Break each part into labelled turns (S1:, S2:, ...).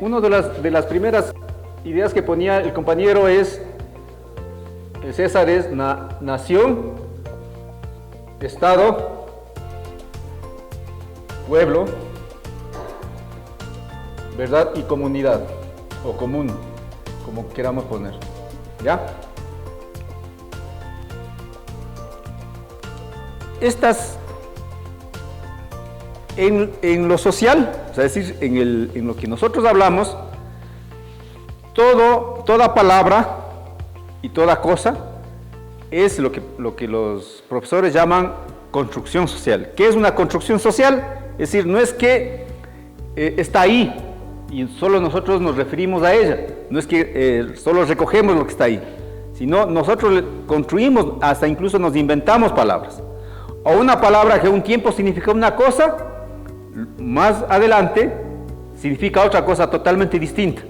S1: una de las primeras ideas que ponía el compañero es, el César es nación, Estado, pueblo, verdad y comunidad, o común, como queramos poner, ¿ya? Estas, en lo social, o sea, es decir, en lo que nosotros hablamos, toda palabra y toda cosa es lo que los profesores llaman construcción social. ¿Qué es una construcción social? Es decir, no es que está ahí y solo nosotros nos referimos a ella, no es que solo recogemos lo que está ahí, sino nosotros construimos, hasta incluso nos inventamos palabras. O una palabra que un tiempo significa una cosa, más adelante significa otra cosa totalmente distinta.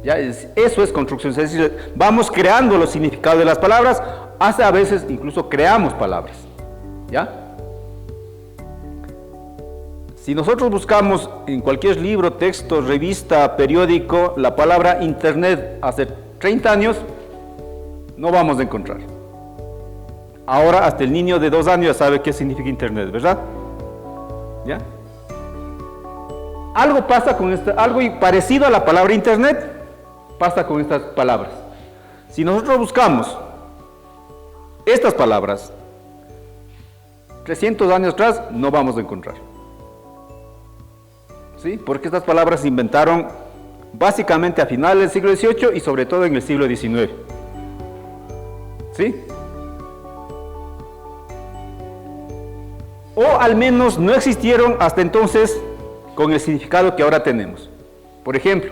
S1: ¿Ya? Eso es construcción, es decir, vamos creando los significados de las palabras, hasta a veces incluso creamos palabras. ¿Ya? Si nosotros buscamos en cualquier libro, texto, revista, periódico, la palabra internet hace 30 años, no vamos a encontrar. Ahora hasta el niño de 2 años ya sabe qué significa internet, ¿verdad? ¿Ya? Algo pasa con algo parecido a la palabra internet pasa con estas palabras. Si nosotros buscamos estas palabras 300 años atrás, no vamos a encontrar. ¿Sí? Porque estas palabras se inventaron básicamente a finales del siglo XVIII y sobre todo en el siglo XIX. ¿Sí? O al menos no existieron hasta entonces con el significado que ahora tenemos. Por ejemplo,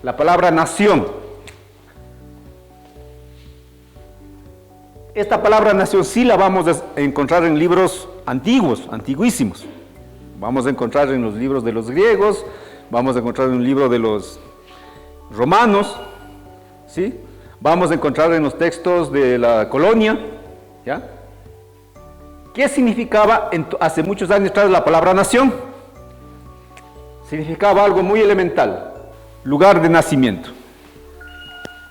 S1: la palabra nación. Esta palabra nación sí la vamos a encontrar en libros antiguos, antiguísimos. Vamos a encontrar en los libros de los griegos, vamos a encontrar en un libro de los romanos, ¿sí? Vamos a encontrar en los textos de la colonia, ¿ya? ¿Qué significaba hace muchos años atrás la palabra nación? Significaba algo muy elemental, lugar de nacimiento.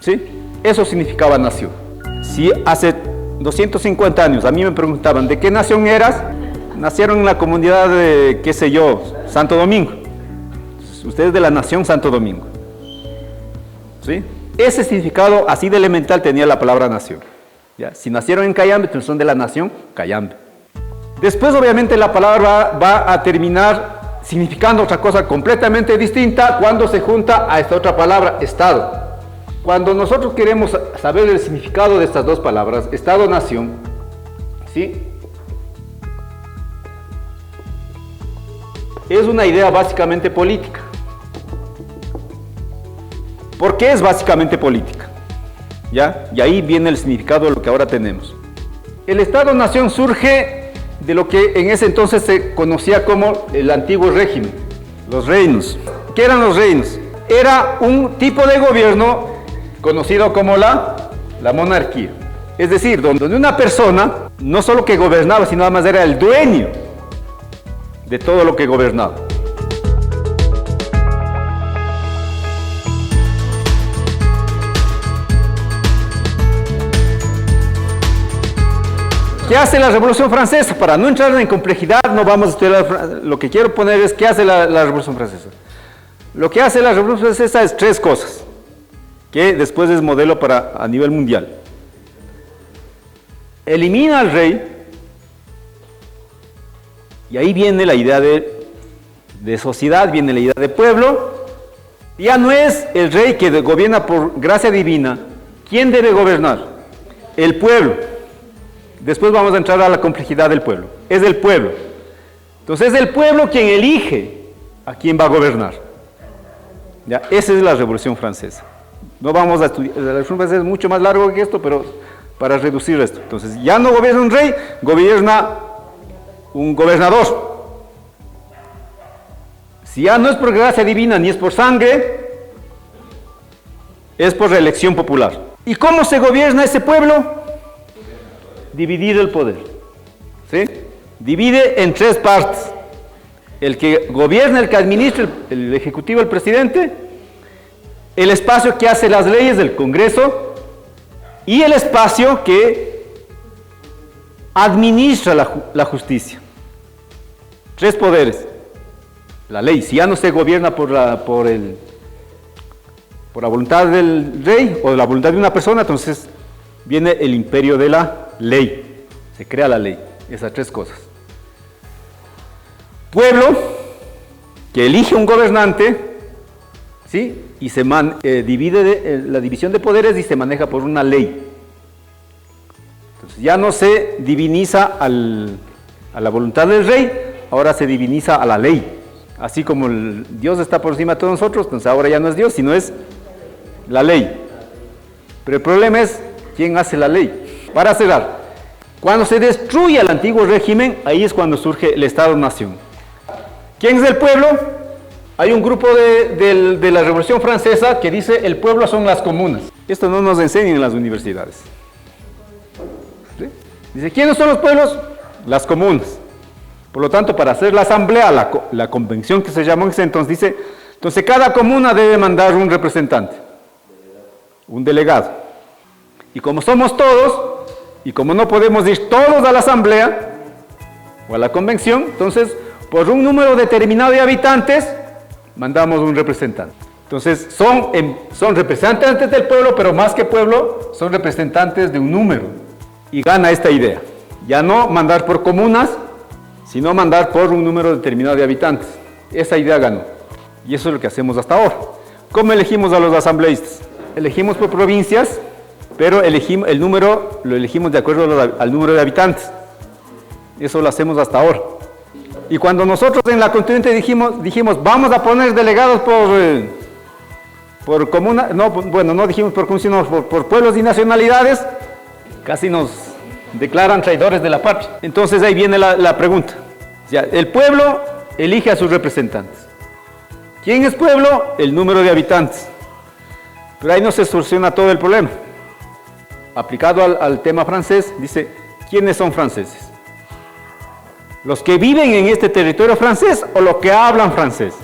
S1: ¿Sí? Eso significaba nación. Si hace 250 años a mí me preguntaban, ¿de qué nación eras? Nacieron en la comunidad de, qué sé yo, Santo Domingo. Ustedes de la nación Santo Domingo. ¿Sí? Ese significado así de elemental tenía la palabra nación. ¿Ya? Si nacieron en Cayambe, entonces son de la nación Cayambe. Después, obviamente, la palabra va a terminar significando otra cosa completamente distinta cuando se junta a esta otra palabra, Estado. Cuando nosotros queremos saber el significado de estas dos palabras, Estado-nación, ¿sí? Es una idea básicamente política. ¿Por qué es básicamente política? ¿Ya? Y ahí viene el significado de lo que ahora tenemos. El Estado-nación surge de lo que en ese entonces se conocía como el antiguo régimen, los reinos. ¿Qué eran los reinos? Era un tipo de gobierno conocido como la monarquía. Es decir, donde una persona no solo que gobernaba, sino además era el dueño de todo lo que gobernaba. ¿Qué hace la Revolución Francesa? Para no entrar en complejidad, no vamos a estudiar, lo que quiero poner es ¿qué hace la Revolución Francesa? Lo que hace la Revolución Francesa es 3 cosas, que después es modelo a nivel mundial. Elimina al rey, y ahí viene la idea de sociedad, viene la idea de pueblo. Ya no es el rey que gobierna por gracia divina. ¿Quién debe gobernar? El pueblo. Después vamos a entrar a la complejidad del pueblo. Es el pueblo. Entonces es el pueblo quien elige a quién va a gobernar. ¿Ya? Esa es la Revolución Francesa. No vamos a estudiar, la Revolución Francesa es mucho más largo que esto, pero para reducir esto. Entonces ya no gobierna un rey, gobierna un gobernador. Si ya no es por gracia divina ni es por sangre, es por reelección popular. ¿Y cómo se gobierna ese pueblo? Dividir el poder. ¿Sí? Divide en 3 partes. El que gobierna, el que administra, el ejecutivo, el presidente, el espacio que hace las leyes del Congreso y el espacio que administra la justicia. Tres poderes. La ley, si ya no se gobierna por la voluntad del rey o de la voluntad de una persona, entonces viene el imperio de la ley. Se crea la ley. Esas tres cosas. Pueblo, que elige un gobernante, ¿sí? Y se divide la división de poderes y se maneja por una ley. Entonces ya no se diviniza a la voluntad del rey, ahora se diviniza a la ley. Así como Dios está por encima de todos nosotros, entonces ahora ya no es Dios, sino es la ley. Pero el problema es quién hace la ley. Para cerrar, cuando se destruye el antiguo régimen, ahí es cuando surge el Estado-Nación. ¿Quién es el pueblo? Hay un grupo de la Revolución Francesa que dice el pueblo son las comunas. Esto no nos enseñan en las universidades. ¿Sí? Dice, ¿quiénes son los pueblos? Las comunas. Por lo tanto, para hacer la asamblea, la convención que se llamó en ese entonces, dice, entonces cada comuna debe mandar un representante, un delegado. Y como somos todos, y como no podemos ir todos a la asamblea o a la convención, entonces, por un número determinado de habitantes, mandamos un representante. Entonces, son representantes del pueblo, pero más que pueblo, son representantes de un número. Y gana esta idea. Ya no mandar por comunas, sino mandar por un número determinado de habitantes. Esa idea ganó. Y eso es lo que hacemos hasta ahora. ¿Cómo elegimos a los asambleístas? Elegimos por provincias, pero el número lo elegimos de acuerdo al número de habitantes. Eso lo hacemos hasta ahora. Y cuando nosotros en la constituyente dijimos vamos a poner delegados por comuna, no dijimos por comuna, sino por pueblos y nacionalidades, casi nos declaran traidores de la patria. Entonces ahí viene la pregunta. Ya, el pueblo elige a sus representantes. ¿Quién es pueblo? El número de habitantes. Pero ahí no se soluciona todo el problema. Aplicado al tema francés, dice, ¿quiénes son franceses? ¿Los que viven en este territorio francés o los que hablan francés?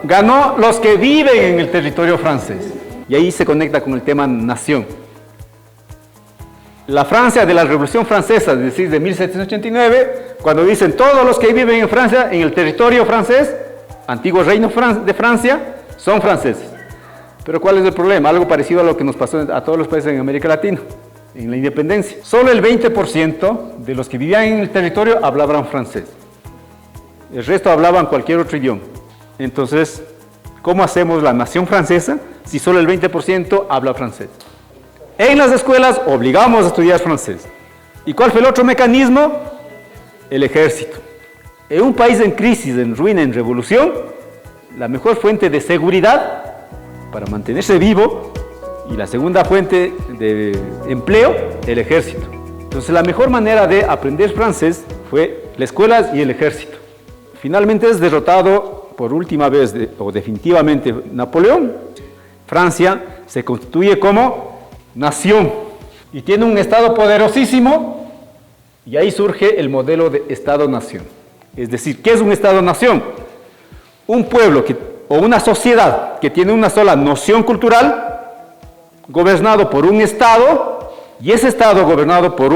S1: Ganó los que viven en el territorio francés. Y ahí se conecta con el tema nación. La Francia de la Revolución Francesa, es decir, de 1789, cuando dicen todos los que viven en Francia, en el territorio francés, antiguo reino de Francia, son franceses. Pero ¿cuál es el problema? Algo parecido a lo que nos pasó a todos los países en América Latina, en la independencia. Solo el 20% de los que vivían en el territorio hablaban francés. El resto hablaban cualquier otro idioma. Entonces, ¿cómo hacemos la nación francesa si solo el 20% habla francés? En las escuelas obligamos a estudiar francés. ¿Y cuál fue el otro mecanismo? El ejército. En un país en crisis, en ruina, en revolución, la mejor fuente de seguridad para mantenerse vivo y la segunda fuente de empleo, el ejército. Entonces la mejor manera de aprender francés fue las escuelas y el ejército. Finalmente es derrotado por última vez o definitivamente Napoleón. Francia se constituye como nación y tiene un estado poderosísimo y ahí surge el modelo de estado-nación. Es decir, ¿qué es un estado-nación? Un pueblo o una sociedad que tiene una sola noción cultural, gobernado por un estado, y ese estado gobernado por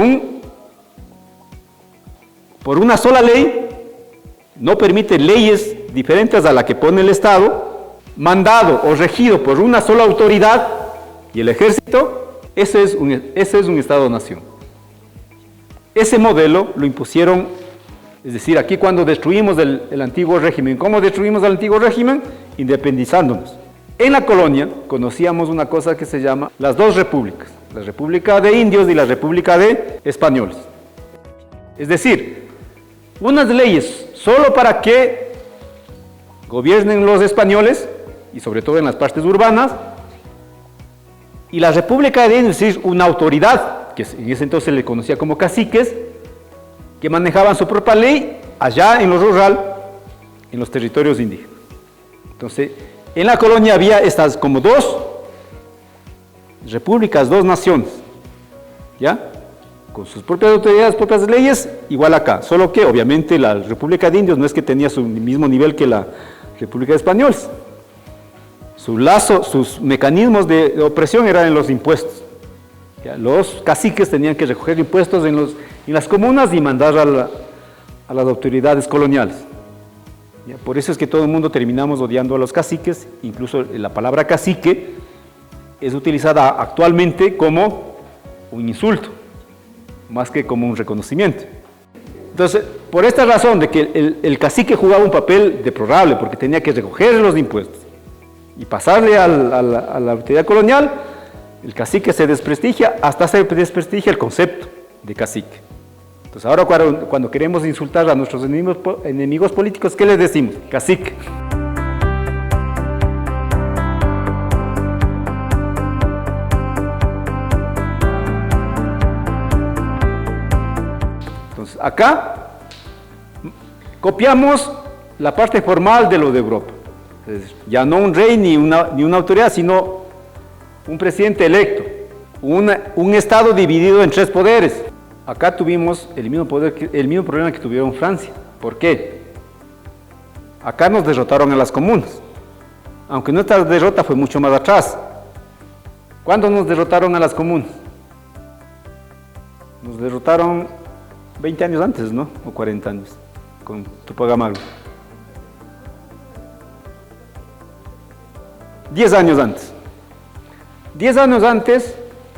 S1: una sola ley, no permite leyes diferentes a la que pone el estado, mandado o regido por una sola autoridad y el ejército. Ese es un Estado-nación. Ese modelo lo impusieron, es decir, aquí cuando destruimos el antiguo régimen. ¿Cómo destruimos el antiguo régimen? Independizándonos. En la colonia conocíamos una cosa que se llama las dos repúblicas, la República de Indios y la República de Españoles. Es decir, unas leyes solo para que gobiernen los españoles, y sobre todo en las partes urbanas, y la República de Indios, es decir, una autoridad, que en ese entonces se le conocía como caciques, que manejaban su propia ley allá en lo rural, en los territorios indígenas. Entonces, en la colonia había estas como dos repúblicas, dos naciones, ¿ya? Con sus propias autoridades, propias leyes, igual acá, solo que obviamente la República de Indios no es que tenía su mismo nivel que la República de Españoles. Su lazo, sus mecanismos de opresión eran en los impuestos. ¿Ya? Los caciques tenían que recoger impuestos en las comunas y mandar a las autoridades coloniales. ¿Ya? Por eso es que todo el mundo terminamos odiando a los caciques, incluso la palabra cacique es utilizada actualmente como un insulto, más que como un reconocimiento. Entonces, por esta razón de que el cacique jugaba un papel deplorable, porque tenía que recoger los impuestos y pasarle a la autoridad colonial, el cacique se desprestigia, hasta se desprestigia el concepto de cacique. Entonces ahora cuando queremos insultar a nuestros enemigos políticos, ¿qué les decimos? Cacique. Entonces acá copiamos la parte formal de lo de Europa. Entonces, ya no un rey ni una autoridad, sino un presidente electo, un Estado dividido en 3 poderes. Acá tuvimos el mismo problema que tuvieron Francia. ¿Por qué? Acá nos derrotaron a las comunas, aunque nuestra derrota fue mucho más atrás. ¿Cuándo nos derrotaron a las comunas? Nos derrotaron 20 años antes, ¿no? O 40 años, con Tupac Amaru. 10 años antes. 10 años antes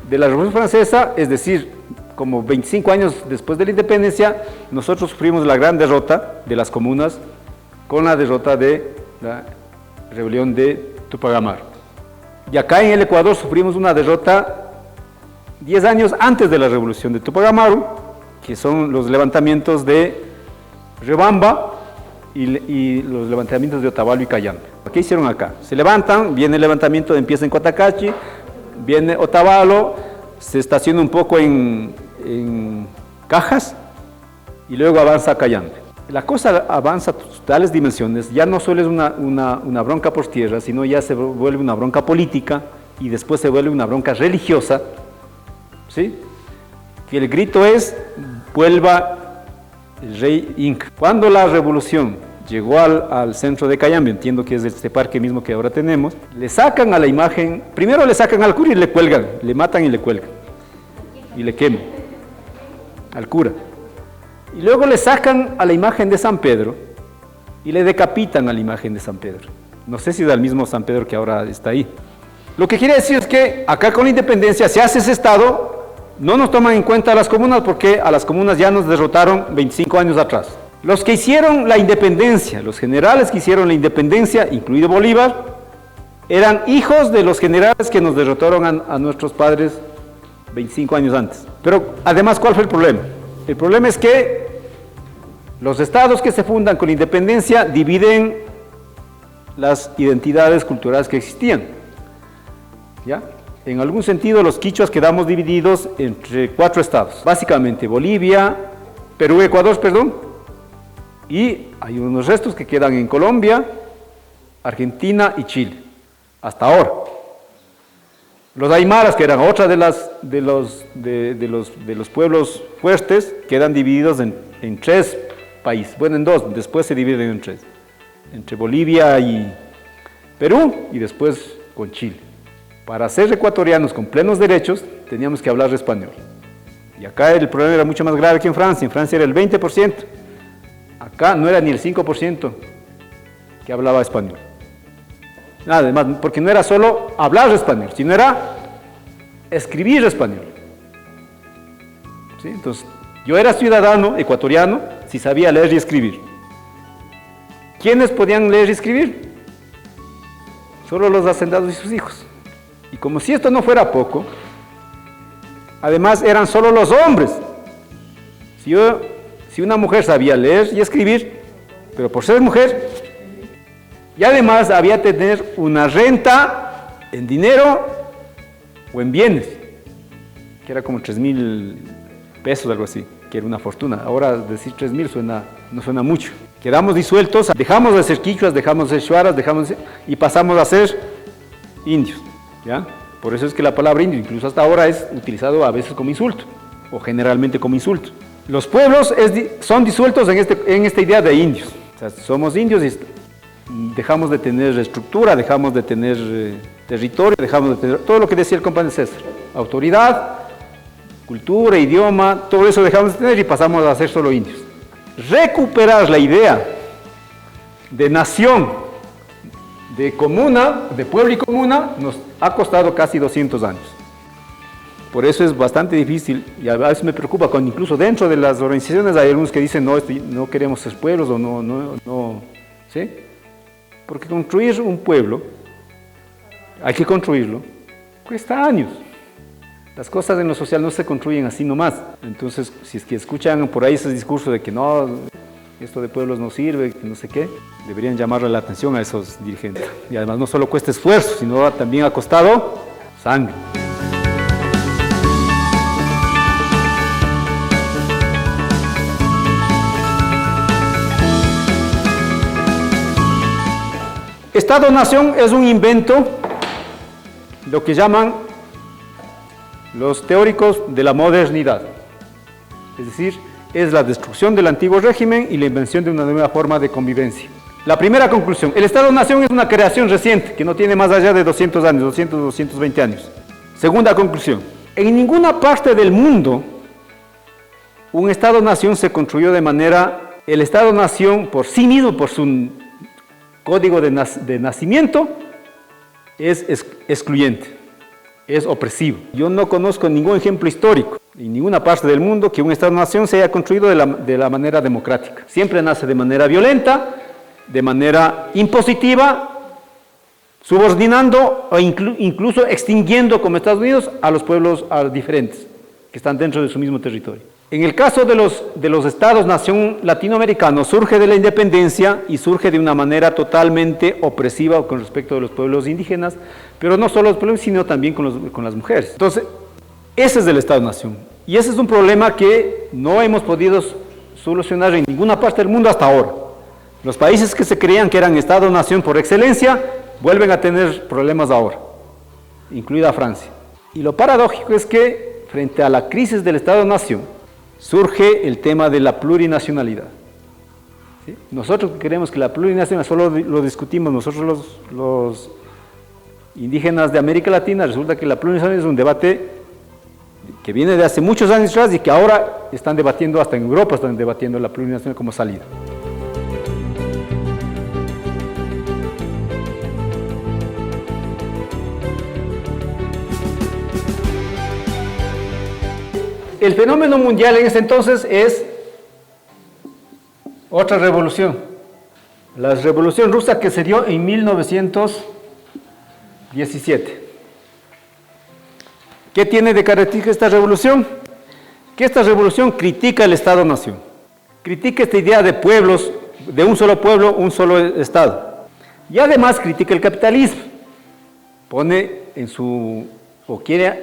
S1: de la Revolución Francesa, es decir, como 25 años después de la independencia, nosotros sufrimos la gran derrota de las comunas con la derrota de la rebelión de Tupac Amaru. Y acá en el Ecuador sufrimos una derrota 10 años antes de la revolución de Tupac Amaru, que son los levantamientos de Riobamba y los levantamientos de Otavalo y Cayambe. ¿Qué hicieron acá? Se levantan, viene el levantamiento, empieza en Cotacachi, viene Otavalo, se estaciona un poco en Cajas y luego avanza a Cayambe. La cosa avanza a tales dimensiones, ya no solo es una bronca por tierra, sino ya se vuelve una bronca política y después se vuelve una bronca religiosa, ¿sí? Que el grito es: vuelva el rey Inca. Cuando la revolución llegó al centro de Cayambe, entiendo que es este parque mismo que ahora tenemos, le sacan a la imagen, primero le sacan al cura y le cuelgan, le matan y le cuelgan, y le queman al cura. Y luego le sacan a la imagen de San Pedro y le decapitan a la imagen de San Pedro. No sé si es el mismo San Pedro que ahora está ahí. Lo que quiere decir es que acá con la independencia se hace ese Estado, no nos toman en cuenta a las comunas porque a las comunas ya nos derrotaron 25 años atrás. Los que hicieron la independencia, los generales que hicieron la independencia, incluido Bolívar, eran hijos de los generales que nos derrotaron a nuestros padres 25 años antes. Pero además, ¿cuál fue el problema? El problema es que los estados que se fundan con independencia dividen las identidades culturales que existían. ¿Ya? En algún sentido, los quichuas quedamos divididos entre 4 estados, básicamente Bolivia, Perú, Ecuador, y hay unos restos que quedan en Colombia, Argentina y Chile, hasta ahora. Los aymaras, que eran otra de los pueblos fuertes, quedan divididos en 3 países, bueno, en 2, después se dividen en 3, entre Bolivia y Perú, y después con Chile. Para ser ecuatorianos con plenos derechos, teníamos que hablar español. Y acá el problema era mucho más grave que en Francia era el 20%, acá no era ni el 5% que hablaba español. Además, porque no era solo hablar español, sino era escribir español. ¿Sí? Entonces, yo era ciudadano ecuatoriano si sabía leer y escribir. ¿Quiénes podían leer y escribir? Solo los hacendados y sus hijos. Y como si esto no fuera poco, además eran solo los hombres. Si una mujer sabía leer y escribir, pero por ser mujer, y además había que tener una renta en dinero o en bienes, que era como 3,000 pesos, algo así, que era una fortuna. Ahora decir 3,000 no suena mucho. Quedamos disueltos, dejamos de ser quichuas, dejamos de ser shuaras, y pasamos a ser indios. ¿Ya? Por eso es que la palabra indio, incluso hasta ahora, es utilizado a veces como insulto, o generalmente como insulto. Los pueblos son disueltos en esta idea de indios. O sea, somos indios dejamos de tener estructura, dejamos de tener territorio, dejamos de tener todo lo que decía el compañero César, autoridad, cultura, idioma, todo eso dejamos de tener y pasamos a ser solo indios. Recuperar la idea de nación, de comuna, de pueblo y comuna, nos ha costado casi 200 años. Por eso es bastante difícil y a veces me preocupa cuando incluso dentro de las organizaciones hay algunos que dicen no queremos ser pueblos o no, ¿sí? Porque construir un pueblo, hay que construirlo, cuesta años. Las cosas en lo social no se construyen así nomás. Entonces, si es que escuchan por ahí ese discurso de que no, esto de pueblos no sirve, que no sé qué, deberían llamarle la atención a esos dirigentes. Y además no solo cuesta esfuerzo, sino también ha costado sangre. Estado-nación es un invento, lo que llaman los teóricos de la modernidad. Es decir, es la destrucción del antiguo régimen y la invención de una nueva forma de convivencia. La primera conclusión, el Estado-nación es una creación reciente, que no tiene más allá de 200 años, 200, 220 años. Segunda conclusión, en ninguna parte del mundo un Estado-nación se construyó de manera, el Estado-nación por sí mismo, por su código de nacimiento, es excluyente, es opresivo. Yo no conozco ningún ejemplo histórico en ninguna parte del mundo que un Estado-nación se haya construido de la manera democrática. Siempre nace de manera violenta, de manera impositiva, subordinando o incluso extinguiendo, como Estados Unidos, a los pueblos diferentes que están dentro de su mismo territorio. En el caso de los Estados-nación latinoamericanos, surge de la independencia y surge de una manera totalmente opresiva con respecto de los pueblos indígenas, pero no solo los pueblos, sino también con las mujeres. Entonces, ese es el Estado-nación. Y ese es un problema que no hemos podido solucionar en ninguna parte del mundo hasta ahora. Los países que se creían que eran Estado-nación por excelencia, vuelven a tener problemas ahora, incluida Francia. Y lo paradójico es que, frente a la crisis del Estado-nación, surge el tema de la plurinacionalidad. ¿Sí? Nosotros queremos que la plurinacionalidad, solo lo discutimos nosotros los indígenas de América Latina, resulta que la plurinacionalidad es un debate que viene de hace muchos años atrás y que ahora están debatiendo, hasta en Europa están debatiendo la plurinacionalidad como salida. El fenómeno mundial en ese entonces es otra revolución, la revolución rusa que se dio en 1917. ¿Qué tiene de característica esta revolución? Que esta revolución critica el Estado-nación, critica esta idea de pueblos, de un solo pueblo, un solo Estado, y además critica el capitalismo, pone en su, o quiere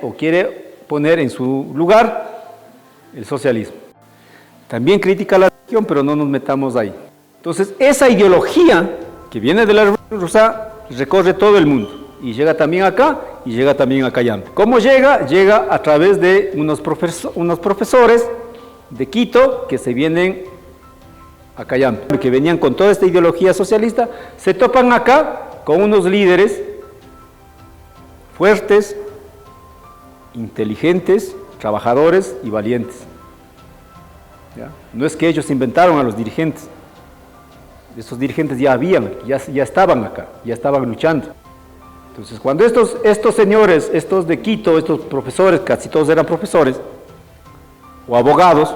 S1: poner en su lugar el socialismo. También critica la religión, pero no nos metamos ahí. Entonces, esa ideología que viene de la Revolución Rusa recorre todo el mundo y llega también acá y llega también a Cayambe. ¿Cómo llega? Llega a través de unos profesores de Quito que se vienen a Cayambe, que venían con toda esta ideología socialista, se topan acá con unos líderes fuertes, inteligentes, trabajadores y valientes. ¿Ya? No es que ellos inventaron a los dirigentes, esos dirigentes ya estaban acá, ya estaban luchando. Entonces, cuando estos señores, estos de Quito, estos profesores, casi todos eran profesores, o abogados,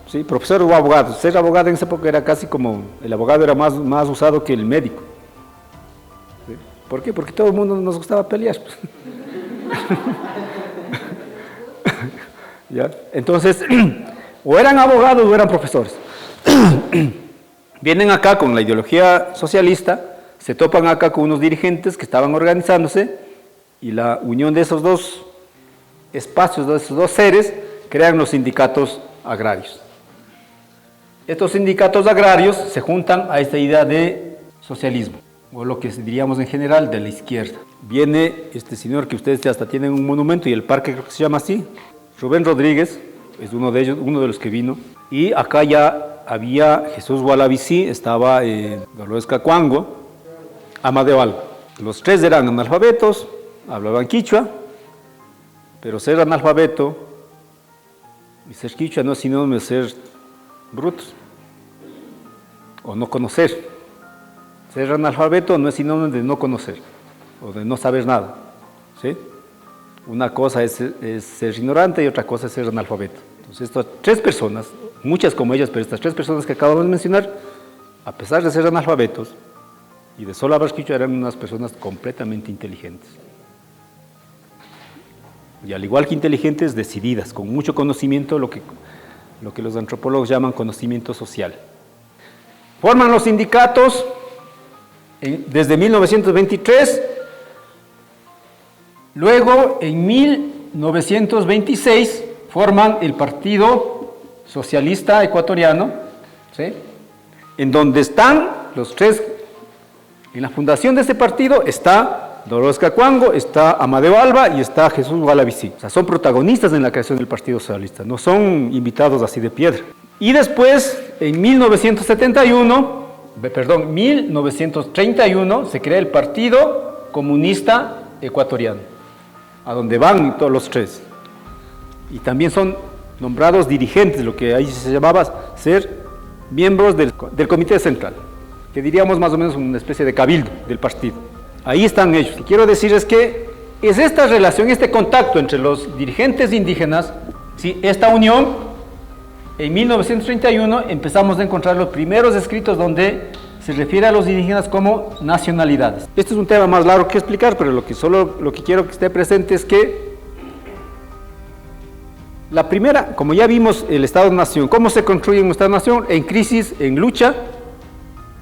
S1: ¿sí? Profesores o abogados. Ser abogado en esa época era casi como, el abogado era más usado que el médico. ¿Sí? ¿Por qué? Porque todo el mundo nos gustaba pelear. ¿Ya? Entonces, o eran abogados o eran profesores. Vienen acá con la ideología socialista, se topan acá con unos dirigentes que estaban organizándose y la unión de esos dos espacios, de esos dos seres, crean los sindicatos agrarios. Estos sindicatos agrarios se juntan a esta idea de socialismo, o lo que diríamos en general de la izquierda. Viene este señor que ustedes hasta tienen un monumento y el parque creo que se llama así, Rubén Rodríguez, es uno de ellos, uno de los que vino, y acá ya había Jesús Gualavicí, estaba Dolores Cacuango, Amadeo Alba. Los tres eran analfabetos, hablaban quichua, pero ser analfabeto y ser quichua no es sinónimo de ser brutos o no conocer. Ser analfabeto no es sinónimo de no conocer o de no saber nada, ¿sí? Una cosa es ser ignorante y otra cosa es ser analfabeto. Entonces, estas tres personas, muchas como ellas, pero estas tres personas que acabamos de mencionar, a pesar de ser analfabetos y de solo hablar quichua, eran unas personas completamente inteligentes. Y al igual que inteligentes, decididas, con mucho conocimiento, lo que los antropólogos llaman conocimiento social. Forman los sindicatos desde 1923, luego en 1926 forman el Partido Socialista Ecuatoriano, ¿sí? En donde están los tres, en la fundación de este partido está Dolores Cacuango, está Amadeo Alba y está Jesús Gualavicí. O sea, son protagonistas en la creación del Partido Socialista, no son invitados así de piedra. Y después, en 1931, se crea el Partido Comunista Ecuatoriano, a donde van todos los tres. Y también son nombrados dirigentes, lo que ahí se llamaba ser miembros del Comité Central, que diríamos más o menos una especie de cabildo del partido. Ahí están ellos. Y quiero decir es que es esta relación, este contacto entre los dirigentes indígenas, ¿sí? Esta unión, en 1931 empezamos a encontrar los primeros escritos donde se refiere a los indígenas como nacionalidades. Este es un tema más largo que explicar, pero lo que quiero que esté presente es que la primera, como ya vimos, el Estado-Nación, cómo se construye un Estado-Nación, en crisis, en lucha,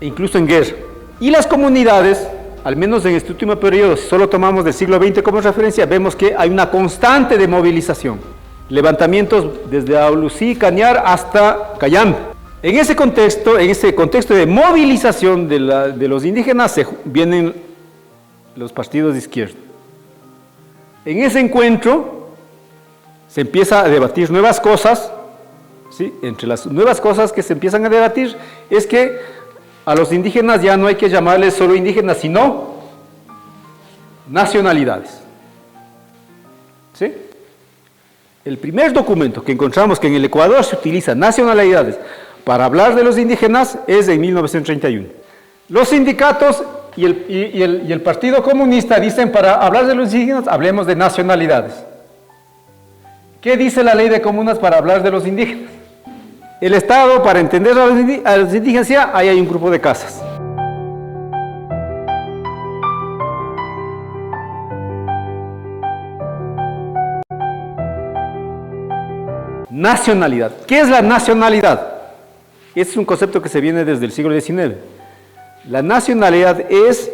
S1: e incluso en guerra. Y las comunidades, al menos en este último periodo, si solo tomamos del siglo XX como referencia, vemos que hay una constante de movilización. Levantamientos desde Aulucí, Cañar hasta Cayambe. En ese contexto de movilización de los indígenas, vienen los partidos de izquierda. En ese encuentro se empieza a debatir nuevas cosas, ¿sí? Entre las nuevas cosas que se empiezan a debatir es que a los indígenas ya no hay que llamarles solo indígenas, sino nacionalidades. ¿Sí? El primer documento que encontramos que en el Ecuador se utiliza nacionalidades para hablar de los indígenas es de 1931. Los sindicatos y el Partido Comunista dicen para hablar de los indígenas hablemos de nacionalidades. ¿Qué dice la ley de comunas para hablar de los indígenas? El Estado, para entender a los indígenas, ahí hay un grupo de casas. Nacionalidad. ¿Qué es la nacionalidad? Este es un concepto que se viene desde el siglo XIX. La nacionalidad es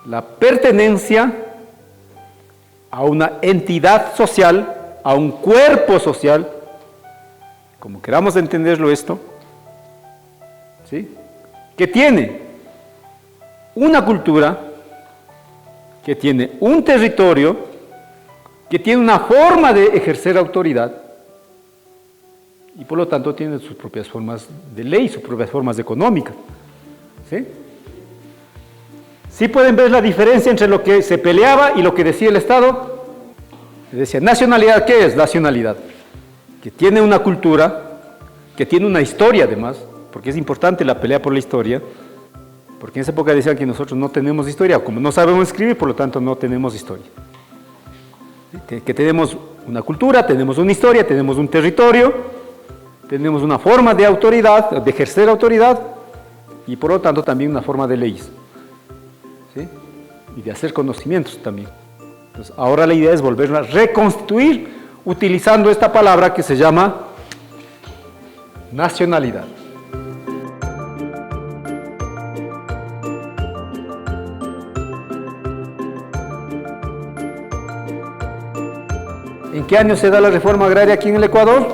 S1: la pertenencia a una entidad social, a un cuerpo social, como queramos entenderlo esto, ¿sí? Que tiene una cultura, que tiene un territorio, que tiene una forma de ejercer autoridad y por lo tanto tiene sus propias formas de ley, sus propias formas económicas. ¿Sí? ¿Sí pueden ver la diferencia entre lo que se peleaba y lo que decía el Estado? Decía, nacionalidad, ¿qué es nacionalidad? Que tiene una cultura, que tiene una historia además, porque es importante la pelea por la historia, porque en esa época decían que nosotros no tenemos historia, como no sabemos escribir, por lo tanto no tenemos historia. Que tenemos una cultura, tenemos una historia, tenemos un territorio, tenemos una forma de autoridad, de ejercer autoridad, y por lo tanto también una forma de leyes, ¿sí? Y de hacer conocimientos también. Entonces, ahora la idea es volverla a reconstituir utilizando esta palabra que se llama nacionalidad. ¿En qué año se da la reforma agraria aquí en el Ecuador?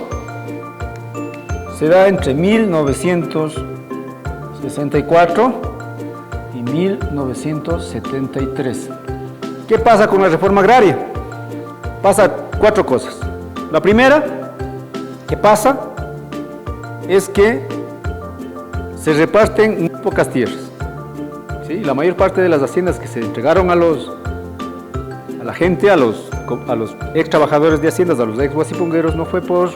S1: Se da entre 1964 y 1973. ¿Qué pasa con la reforma agraria? Pasa cuatro cosas. La primera que pasa es que se reparten muy pocas tierras. ¿sí? La mayor parte de las haciendas que se entregaron a la gente, a los ex trabajadores de haciendas, a los ex guasipungueros, no fue por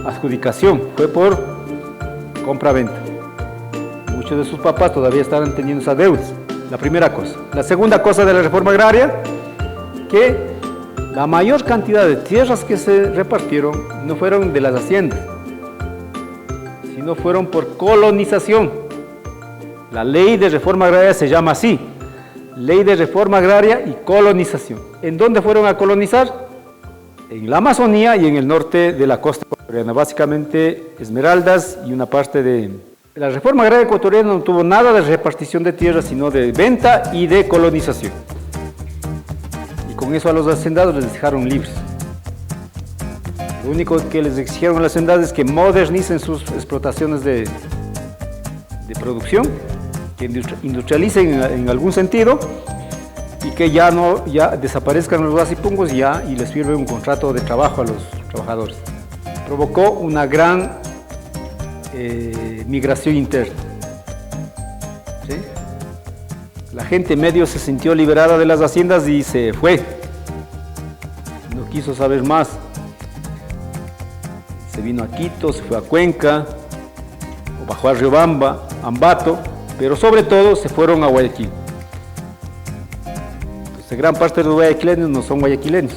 S1: adjudicación, fue por compra-venta. Muchos de sus papás todavía estaban teniendo esas deudas. La primera cosa. La segunda cosa de la reforma agraria, que la mayor cantidad de tierras que se repartieron no fueron de las haciendas, sino fueron por colonización. La ley de reforma agraria se llama así, ley de reforma agraria y colonización. ¿En dónde fueron a colonizar? En la Amazonía y en el norte de la costa ecuatoriana, básicamente Esmeraldas y una parte de... La reforma agraria ecuatoriana no tuvo nada de repartición de tierras, sino de venta y de colonización. Y con eso a los hacendados les dejaron libres. Lo único que les exigieron a los hacendados es que modernicen sus explotaciones de producción, que industrialicen en algún sentido y que ya desaparezcan los guasipungos y les sirve un contrato de trabajo a los trabajadores. Provocó una gran migración interna. ¿Sí? La gente medio se sintió liberada de las haciendas y se fue. No quiso saber más. Se vino a Quito, se fue a Cuenca, o bajó a Riobamba, Ambato, pero sobre todo se fueron a Guayaquil. Entonces, gran parte de los guayaquileños no son guayaquileños.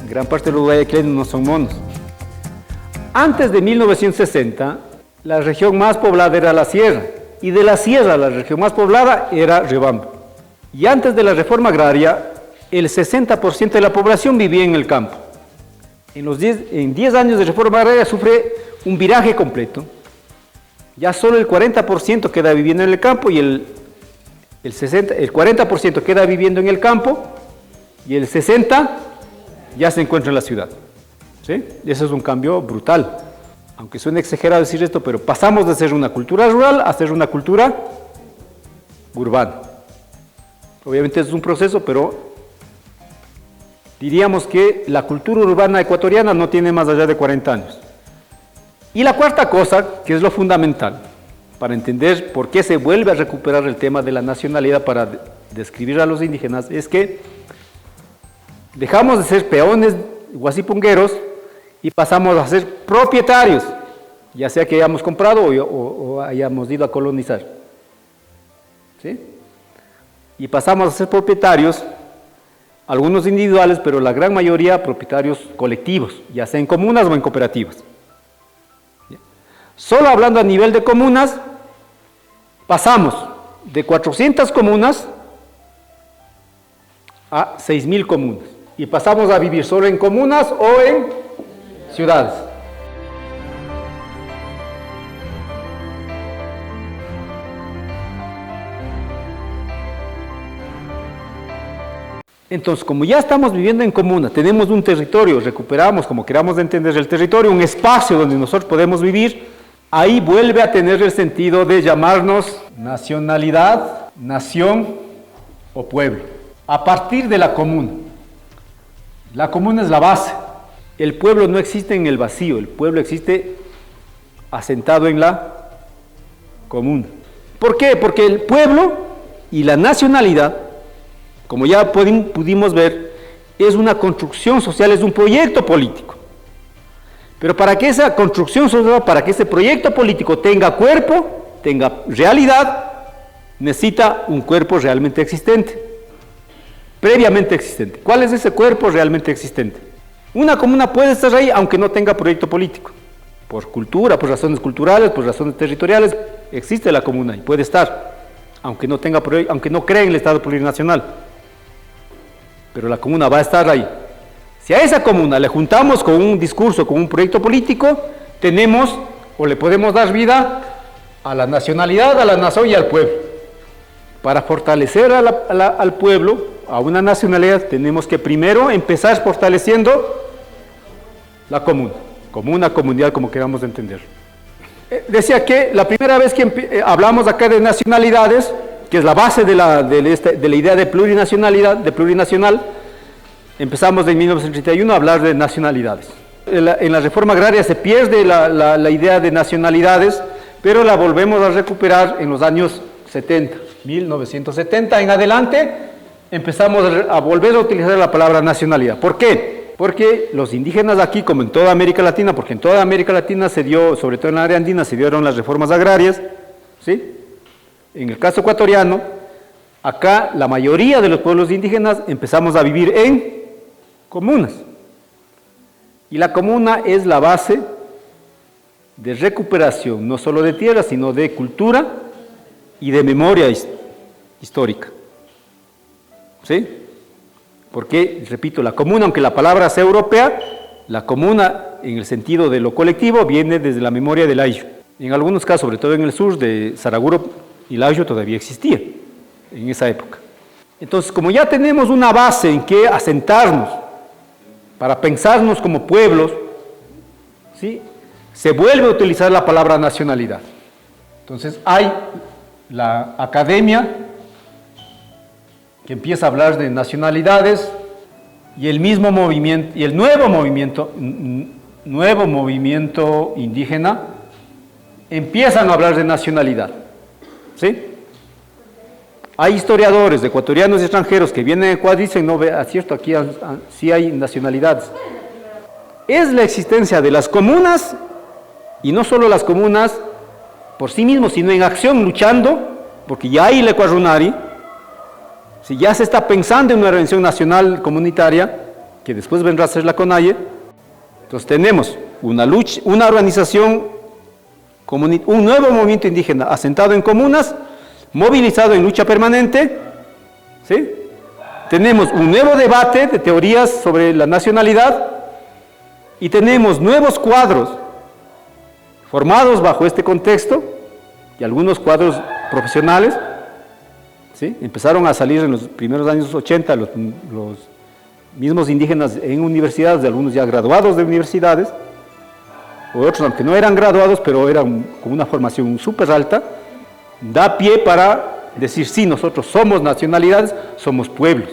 S1: Gran parte de los guayaquileños no son monos. Antes de 1960, la región más poblada era la sierra, y de la sierra la región más poblada era Riobamba. Y antes de la reforma agraria, el 60% de la población vivía en el campo. En 10 años de reforma agraria sufre un viraje completo. Ya solo el 40% queda viviendo en el campo y el 40% queda viviendo en el campo y el 60% ya se encuentra en la ciudad. ¿Sí? Eso es un cambio brutal. Aunque suene exagerado decir esto, pero pasamos de ser una cultura rural a ser una cultura urbana. Obviamente es un proceso, pero diríamos que la cultura urbana ecuatoriana no tiene más allá de 40 años. Y la cuarta cosa, que es lo fundamental, para entender por qué se vuelve a recuperar el tema de la nacionalidad para describir a los indígenas, es que dejamos de ser peones guasipungueros y pasamos a ser propietarios, ya sea que hayamos comprado o hayamos ido a colonizar. ¿Sí? Y pasamos a ser propietarios, algunos individuales, pero la gran mayoría propietarios colectivos, ya sea en comunas o en cooperativas. Solo hablando a nivel de comunas, pasamos de 400 comunas a 6.000 comunas. Y pasamos a vivir solo en comunas o en ciudades. Entonces, como ya estamos viviendo en comuna, tenemos un territorio, recuperamos, como queramos entender el territorio, un espacio donde nosotros podemos vivir, ahí vuelve a tener el sentido de llamarnos nacionalidad, nación o pueblo, a partir de la comuna. La comuna es la base. El pueblo no existe en el vacío, el pueblo existe asentado en la comuna. ¿Por qué? Porque el pueblo y la nacionalidad, como ya pudimos ver, es una construcción social, es un proyecto político. Pero para que esa construcción social, para que ese proyecto político tenga cuerpo, tenga realidad, necesita un cuerpo realmente existente, previamente existente. ¿Cuál es ese cuerpo realmente existente? Una comuna puede estar ahí aunque no tenga proyecto político. Por cultura, por razones culturales, por razones territoriales, existe la comuna y puede estar, aunque no tenga proyecto, aunque no cree en el Estado plurinacional. Pero la comuna va a estar ahí. Si a esa comuna le juntamos con un discurso, con un proyecto político, tenemos o le podemos dar vida a la nacionalidad, a la nación y al pueblo. Para fortalecer al pueblo, a una nacionalidad, tenemos que primero empezar fortaleciendo la comuna, comunidad, como queramos entender. Decía que la primera vez que hablamos acá de nacionalidades, que es la base de la idea de plurinacionalidad, de plurinacional, empezamos en 1931 a hablar de nacionalidades. En la reforma agraria se pierde la idea de nacionalidades, pero la volvemos a recuperar en los años 1970 en adelante, empezamos a volver a utilizar la palabra nacionalidad. ¿Por qué? Porque los indígenas aquí, como en toda América Latina, porque en toda América Latina se dio, sobre todo en la área andina, se dieron las reformas agrarias, ¿sí? En el caso ecuatoriano, acá la mayoría de los pueblos indígenas empezamos a vivir en comunas. Y la comuna es la base de recuperación, no solo de tierra, sino de cultura y de memoria histórica. ¿Sí? Porque, repito, la comuna, aunque la palabra sea europea, la comuna, en el sentido de lo colectivo, viene desde la memoria del ayllu. En algunos casos, sobre todo en el sur de Saraguro, el ayllu todavía existía en esa época. Entonces, como ya tenemos una base en que asentarnos para pensarnos como pueblos, ¿sí?, se vuelve a utilizar la palabra nacionalidad. Entonces, hay la academia que empieza a hablar de nacionalidades y el mismo movimiento, y el nuevo movimiento indígena empiezan a hablar de nacionalidad. ¿Sí? Hay historiadores ecuatorianos y extranjeros que vienen a Ecuador y dicen, no, vea, cierto, aquí sí hay nacionalidades. Es la existencia de las comunas, y no solo las comunas por sí mismos, sino en acción, luchando, porque ya hay el Ecuarunari, si ya se está pensando en una organización nacional comunitaria, que después vendrá a ser la CONAIE. Entonces tenemos una lucha, una organización, un nuevo movimiento indígena asentado en comunas, movilizado en lucha permanente, ¿sí? Tenemos un nuevo debate de teorías sobre la nacionalidad y tenemos nuevos cuadros formados bajo este contexto y algunos cuadros profesionales, ¿sí? Empezaron a salir en los primeros años 80 los mismos indígenas en universidades, algunos ya graduados de universidades, otros aunque no eran graduados, pero eran con una formación súper alta. Da pie para decir, sí, nosotros somos nacionalidades, somos pueblos.